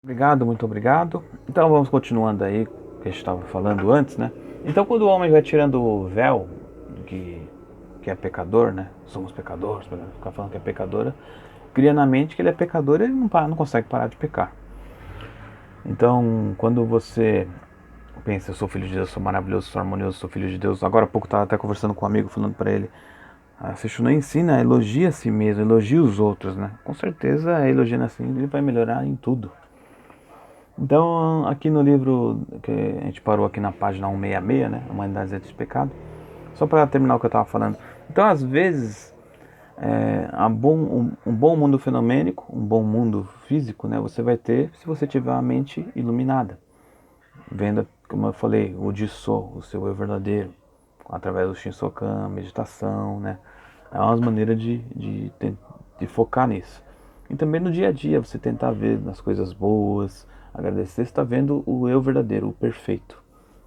Obrigado, muito obrigado. Então vamos continuando aí, que a gente estava falando antes, né? Então quando o homem vai tirando o véu, que, que é pecador, né? Somos pecadores, ficar falando que é pecadora, cria na mente que ele é pecador e ele não consegue parar de pecar. Então quando você pensa, eu sou filho de Deus, sou maravilhoso, sou harmonioso, sou filho de Deus. Agora há pouco estava até conversando com um amigo, falando para ele, se não ensina, elogia a si mesmo, elogia os outros, né? Com certeza, elogiando assim, ele vai melhorar em tudo. Então, aqui no livro, que a gente parou aqui na página 166, né? Humanidade e Pecado. Só para terminar o que eu estava falando. Então, às vezes, um bom mundo fenomênico, um bom mundo físico, né? Você vai ter se você tiver a mente iluminada. Vendo, como eu falei, o Jisso, o seu eu verdadeiro. Através do Shinsokan, meditação, né? É uma maneira de focar nisso. E também no dia a dia, você tentar ver nas coisas boas, agradecer, você está vendo o eu verdadeiro, o perfeito,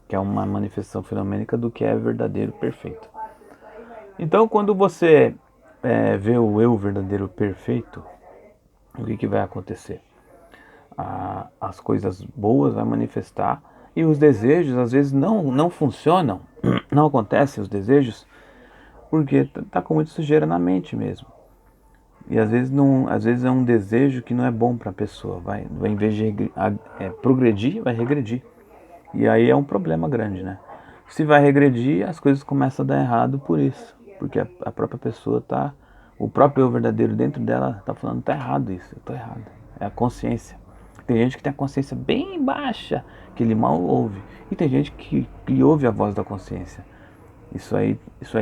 que é uma manifestação fenomênica do que é verdadeiro, perfeito. Então, quando você vê o eu verdadeiro, perfeito, o que vai acontecer? As coisas boas vai manifestar e os desejos às vezes não funcionam, não acontecem os desejos, porque tá com muita sujeira na mente mesmo. E às vezes é um desejo que não é bom para a pessoa, vai em vez de progredir, vai regredir. E aí é um problema grande, né? Se vai regredir, as coisas começam a dar errado por isso, porque a própria pessoa tá, o próprio eu verdadeiro dentro dela tá falando, tá errado isso, eu tô errado. É a consciência. Tem gente que tem a consciência bem baixa, que ele mal ouve, e tem gente que ouve a voz da consciência. Isso aí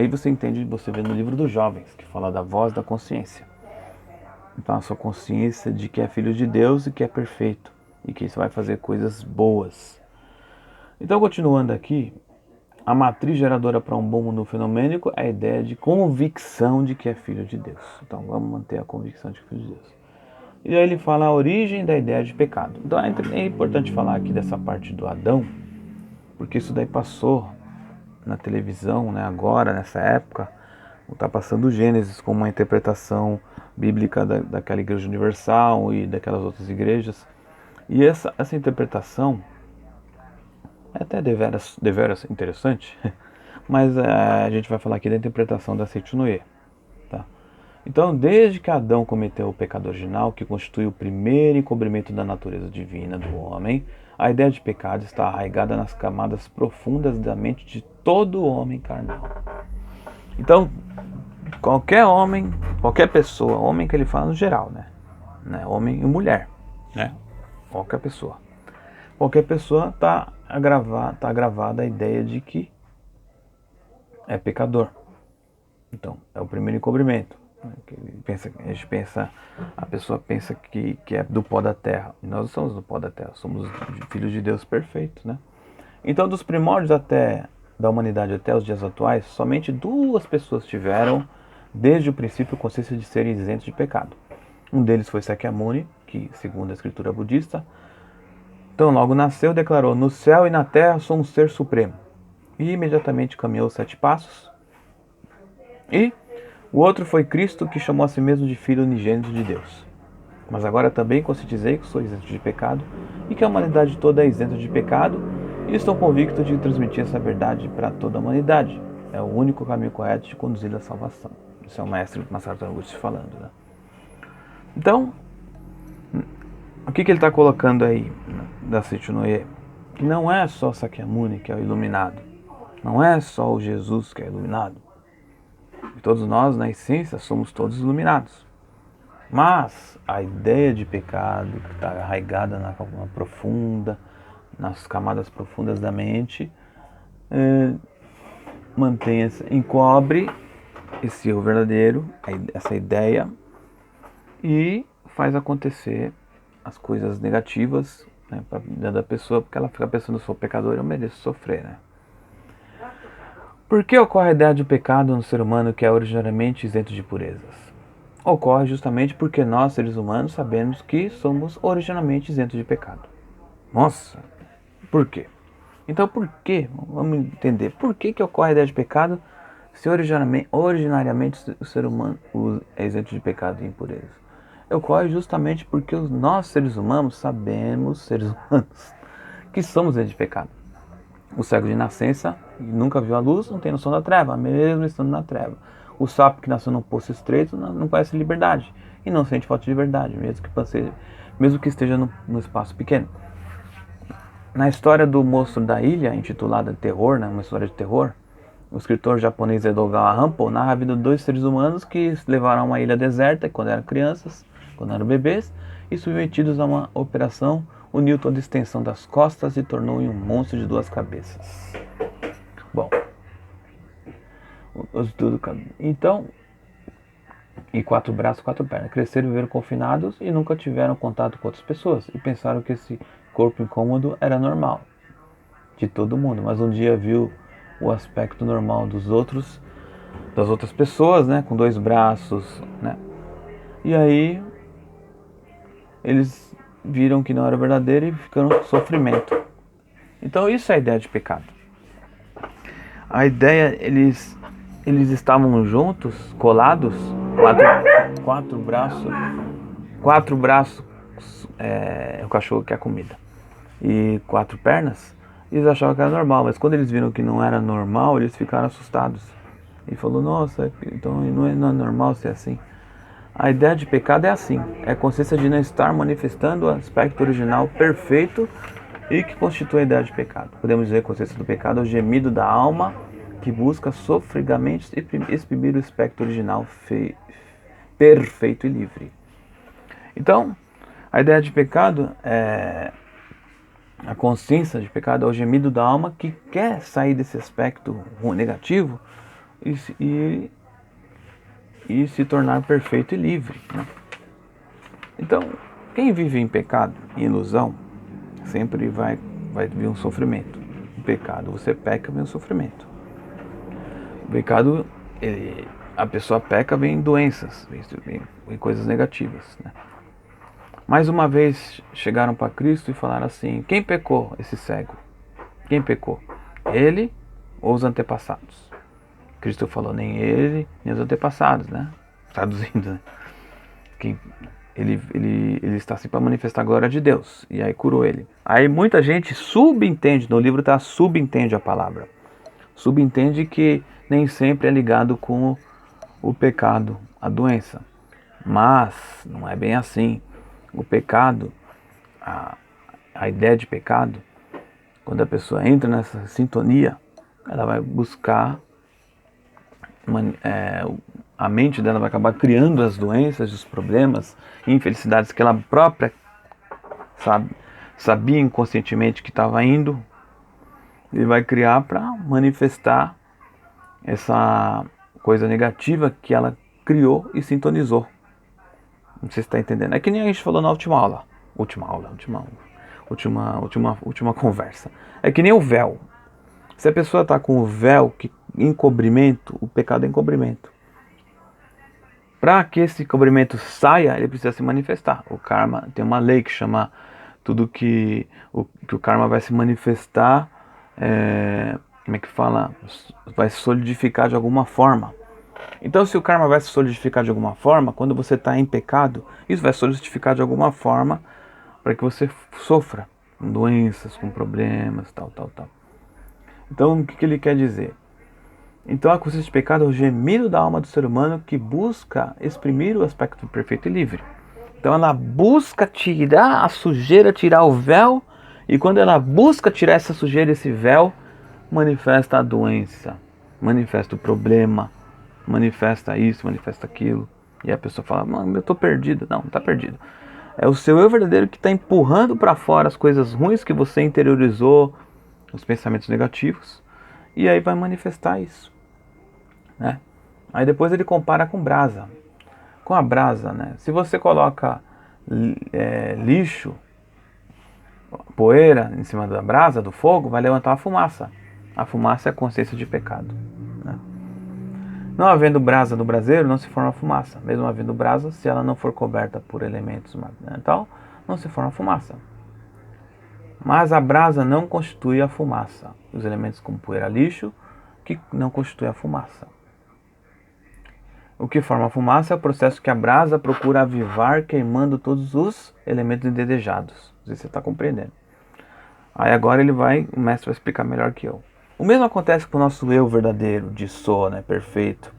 você entende, você vê no livro dos jovens, que fala da voz da consciência. Então a sua consciência de que é filho de Deus e que é perfeito e que você vai fazer coisas boas. Então, continuando aqui, a matriz geradora para um bom mundo fenomênico é a ideia de convicção de que é filho de Deus. Então, vamos manter a convicção de que é filho de Deus. E aí ele fala a origem da ideia de pecado. Então, é importante falar aqui dessa parte do Adão, porque isso daí passou na televisão, né, agora, nessa época, está passando o Gênesis como uma interpretação bíblica daquela igreja universal e daquelas outras igrejas. E essa interpretação é até deveras interessante, mas a gente vai falar aqui da interpretação da Seitunoye. Tá? Então, desde que Adão cometeu o pecado original, que constitui o primeiro encobrimento da natureza divina do homem, a ideia de pecado está arraigada nas camadas profundas da mente de todo homem carnal. Então, qualquer homem, qualquer pessoa, homem que ele fala no geral, né? Homem e mulher, né? Qualquer pessoa. Qualquer pessoa está gravada a ideia de que é pecador. Então, é o primeiro encobrimento. A pessoa pensa que é do pó da terra. E nós não somos do pó da terra, somos filhos de Deus perfeitos, né? Então, dos primórdios da humanidade até os dias atuais, somente duas pessoas tiveram, desde o princípio, consciência de serem isentos de pecado. Um deles foi Sakyamuni, que, segundo a escritura budista, então logo nasceu, declarou, no céu e na terra sou um ser supremo. E imediatamente caminhou 7 passos. E o outro foi Cristo, que chamou a si mesmo de Filho unigênito de Deus. Mas agora também conscientizei que sou isento de pecado e que a humanidade toda é isenta de pecado e estou convicto de transmitir essa verdade para toda a humanidade. É o único caminho correto de conduzir à salvação. Isso é o mestre Masaru Taniguchi falando, né? Então, o que ele está colocando aí da Seitunoye? Que não é só Sakyamuni que é o iluminado. Não é só o Jesus que é iluminado. E todos nós, na essência, somos todos iluminados. Mas a ideia de pecado que está arraigada nas camadas profundas da mente, encobre esse eu verdadeiro, essa ideia, e faz acontecer as coisas negativas, né, para vida da pessoa, porque ela fica pensando, eu sou pecador, eu mereço sofrer, né? Por que ocorre a ideia de pecado no ser humano que é originariamente isento de purezas? Ocorre justamente porque nós, seres humanos, sabemos que somos originalmente isentos de pecado. Nossa, por quê? Então por quê? Vamos entender. Por que ocorre a ideia de pecado se originariamente o ser humano é isento de pecado e impurezas? ocorre justamente porque nós, seres humanos, sabemos, seres humanos, que somos de pecado. O cego de nascença nunca viu a luz, não tem noção da treva, mesmo estando na treva. O sapo que nasceu num poço estreito não conhece liberdade e não sente falta de liberdade, mesmo que esteja no espaço pequeno. Na história do Monstro da Ilha, intitulada Terror, né, uma história de terror, o escritor japonês Edogawa Hampo narra a vida de 2 seres humanos que se levaram a uma ilha deserta quando eram crianças, quando eram bebês, e submetidos a uma operação, o Newton de extensão das costas e tornou em um monstro de 2 cabeças. Bom, então, e 4 braços, 4 pernas. Cresceram e viveram confinados e nunca tiveram contato com outras pessoas e pensaram que esse corpo incômodo era normal de todo mundo, mas um dia viu o aspecto normal das outras pessoas, né, com 2 braços, né? E aí eles viram que não era verdadeiro e ficaram com sofrimento. Então isso é a ideia de pecado. A ideia, eles estavam juntos, colados, 4 braços, o cachorro que é a comida, e 4 pernas, eles achavam que era normal, mas quando eles viram que não era normal, eles ficaram assustados. E falou, nossa, então não é normal ser assim. A ideia de pecado é assim, é a consciência de não estar manifestando o aspecto original perfeito e que constitui a ideia de pecado. Podemos dizer que a consciência do pecado é o gemido da alma que busca sofregamente exprimir o aspecto original perfeito e livre. Então, a ideia de pecado é... A consciência de pecado é o gemido da alma que quer sair desse aspecto negativo e se tornar perfeito e livre, né? Então, quem vive em pecado, em ilusão, sempre vai vir um sofrimento. O pecado, você peca, vem um sofrimento. O pecado, a pessoa peca, vem doenças, vem coisas negativas, né? Mais uma vez chegaram para Cristo e falaram assim, quem pecou esse cego? Quem pecou? Ele ou os antepassados? Cristo falou, nem ele, nem os antepassados, né? Traduzindo, né? Ele está assim para manifestar a glória de Deus. E aí curou ele. Aí muita gente subentende, no livro está subentende a palavra. Subentende que nem sempre é ligado com o pecado, a doença. Mas não é bem assim. O pecado, a ideia de pecado, quando a pessoa entra nessa sintonia, ela vai buscar, a mente dela vai acabar criando as doenças, os problemas, infelicidades que ela própria sabia inconscientemente que estava indo, e vai criar para manifestar essa coisa negativa que ela criou e sintonizou. Não sei se está entendendo. É que nem a gente falou na última conversa. É que nem o véu. Se a pessoa está com o véu encobrimento, o pecado é encobrimento. Para que esse encobrimento saia, ele precisa se manifestar. O karma tem uma lei que chama tudo que o karma vai se manifestar, como é que fala? Vai se solidificar de alguma forma. Então, se o karma vai se solidificar de alguma forma, quando você está em pecado, isso vai solidificar de alguma forma para que você sofra com doenças, com problemas, tal. Então, o que ele quer dizer? Então, a consciência de pecado é o gemido da alma do ser humano que busca exprimir o aspecto perfeito e livre. Então, ela busca tirar a sujeira, tirar o véu, e quando ela busca tirar essa sujeira, esse véu, manifesta a doença, manifesta o problema, manifesta isso, manifesta aquilo. E a pessoa fala, mano, eu estou perdido. Não está perdido. É o seu eu verdadeiro que está empurrando para fora as coisas ruins que você interiorizou, os pensamentos negativos, e aí vai manifestar isso, né? Aí depois ele compara com brasa. Com a brasa, né? Se você coloca lixo, poeira em cima da brasa, do fogo, vai levantar uma fumaça. A fumaça é a consciência de pecado, né? Não havendo brasa no braseiro, não se forma fumaça. Mesmo havendo brasa, se ela não for coberta por elementos materiais, não se forma fumaça. Mas a brasa não constitui a fumaça. Os elementos como poeira, lixo, que não constituem a fumaça. O que forma a fumaça é o processo que a brasa procura avivar, queimando todos os elementos indesejados. Não sei se você está compreendendo. Aí agora o mestre vai explicar melhor que eu. O mesmo acontece com o nosso eu verdadeiro, de só, né, perfeito.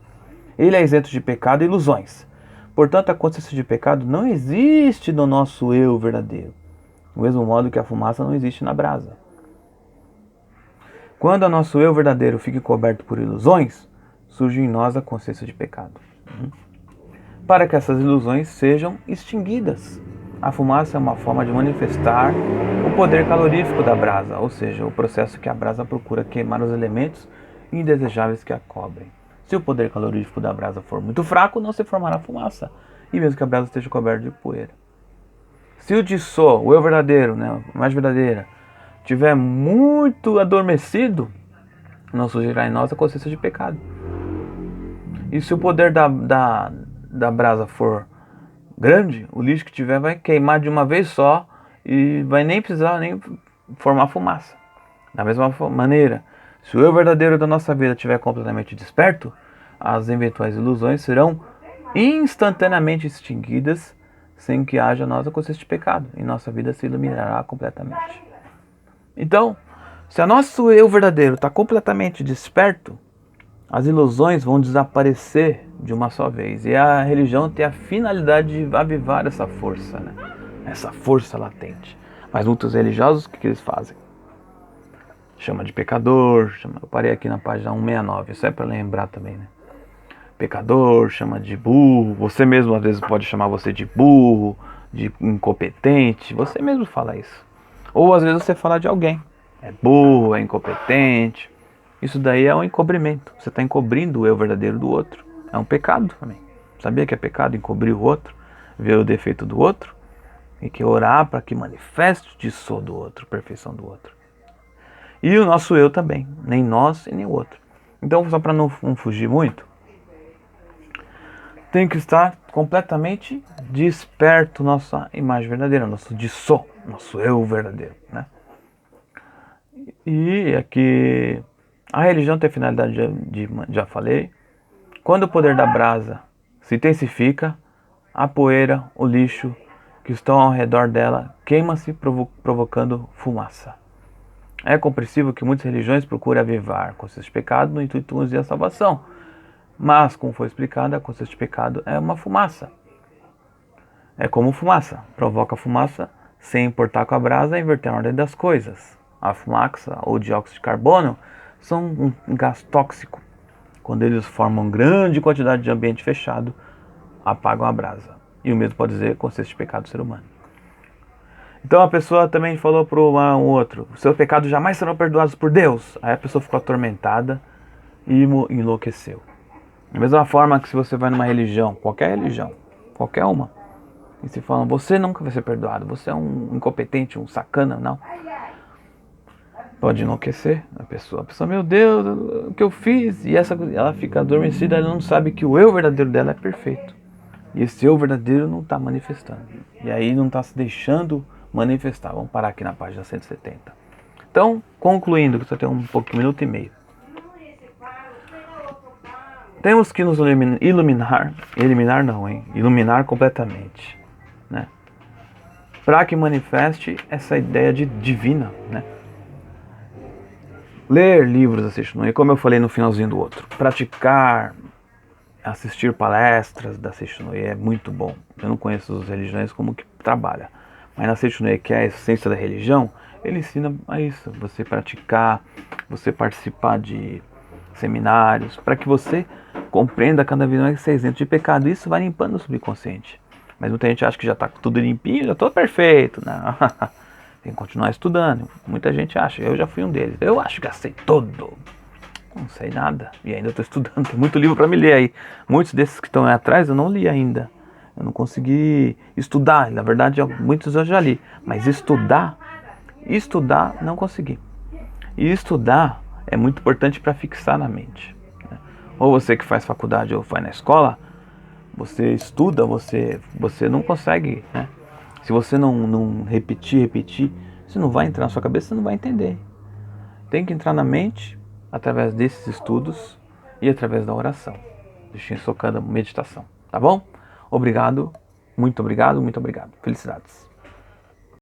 Ele é isento de pecado e ilusões. Portanto, a consciência de pecado não existe no nosso eu verdadeiro. Do mesmo modo que a fumaça não existe na brasa. Quando o nosso eu verdadeiro fica coberto por ilusões, surge em nós a consciência de pecado. Para que essas ilusões sejam extinguidas, a fumaça é uma forma de manifestar o poder calorífico da brasa, ou seja, o processo que a brasa procura queimar os elementos indesejáveis que a cobrem. Se o poder calorífico da brasa for muito fraco, não se formará fumaça, e mesmo que a brasa esteja coberta de poeira. Se o dissó, o eu verdadeiro, né, a mais verdadeira, estiver muito adormecido, não surgirá em nós a consciência de pecado. E se o poder da brasa for grande, o lixo que tiver vai queimar de uma vez só e vai nem precisar nem formar fumaça. Da mesma maneira, se o eu verdadeiro da nossa vida estiver completamente desperto, as eventuais ilusões serão instantaneamente extinguidas sem que haja nossa consciência de pecado, e nossa vida se iluminará completamente. Então, se o nosso eu verdadeiro está completamente desperto, as ilusões vão desaparecer de uma só vez. E a religião tem a finalidade de avivar essa força, né? Essa força latente. Mas muitos religiosos, o que eles fazem? Chama de pecador, eu parei aqui na página 169, isso é para lembrar também, né? Pecador, chama de burro, você mesmo às vezes pode chamar você de burro, de incompetente, você mesmo fala isso. Ou às vezes você fala de alguém, é burro, é incompetente. Isso daí é um encobrimento. Você está encobrindo o eu verdadeiro do outro. É um pecado também. Sabia que é pecado encobrir o outro? Ver o defeito do outro? E que orar para que manifeste o dissó do outro, a perfeição do outro. E o nosso eu também. Nem nós e nem o outro. Então, só para não fugir muito, tem que estar completamente desperto nossa imagem verdadeira, nosso dissó, nosso eu verdadeiro, né? E aqui a religião tem a finalidade, já falei. Quando o poder da brasa se intensifica, a poeira, o lixo que estão ao redor dela queima-se, provocando fumaça. É compreensível que muitas religiões procurem avivar consciência de pecado no intuito de conduzir a salvação. Mas, como foi explicado, a consciência de pecado é uma fumaça. É como fumaça. Provoca fumaça sem importar com a brasa e inverter a ordem das coisas. A fumaça ou dióxido de carbono são um gás tóxico. Quando eles formam grande quantidade de ambiente fechado, apagam a brasa. E o mesmo pode dizer consciência de pecado do ser humano. Então a pessoa também falou para um outro, os seus pecados jamais serão perdoados por Deus. Aí a pessoa ficou atormentada e enlouqueceu. Da mesma forma que se você vai numa religião, qualquer uma, e se falam, você nunca vai ser perdoado, você é um incompetente, um sacana, não. Pode enlouquecer a pessoa, meu Deus, o que eu fiz? E ela fica adormecida, ela não sabe que o eu verdadeiro dela é perfeito. E esse eu verdadeiro não está manifestando. E aí não está se deixando manifestar. Vamos parar aqui na página 170. Então, concluindo, que só tem um minuto e meio. Temos que nos iluminar completamente, né? Para que manifeste essa ideia de divina, né? Ler livros da Seishinoi, como eu falei no finalzinho do outro. Praticar, assistir palestras da Seishinoi é muito bom. Eu não conheço as religiões como que trabalha, mas na Seishinoi, que é a essência da religião, ele ensina a isso. Você praticar, você participar de seminários, para que você compreenda cada vez mais que você é isento de pecado. Isso vai limpando o subconsciente. Mas muita gente acha que já está tudo limpinho, já estou perfeito. Não. Tem que continuar estudando. Muita gente acha, eu já fui um deles. Eu acho que já sei tudo. Não sei nada. E ainda estou estudando. Tem muito livro para me ler aí. Muitos desses que estão aí atrás eu não li ainda. Eu não consegui estudar. Na verdade, muitos eu já li. Mas estudar não consegui. E estudar é muito importante para fixar na mente. Ou você que faz faculdade ou faz na escola, você estuda, você não consegue, né? Se você não repetir, você não vai entrar na sua cabeça, você não vai entender. Tem que entrar na mente através desses estudos e através da oração. do Shinsokan, da meditação, tá bom? Obrigado, muito obrigado, muito obrigado. Felicidades.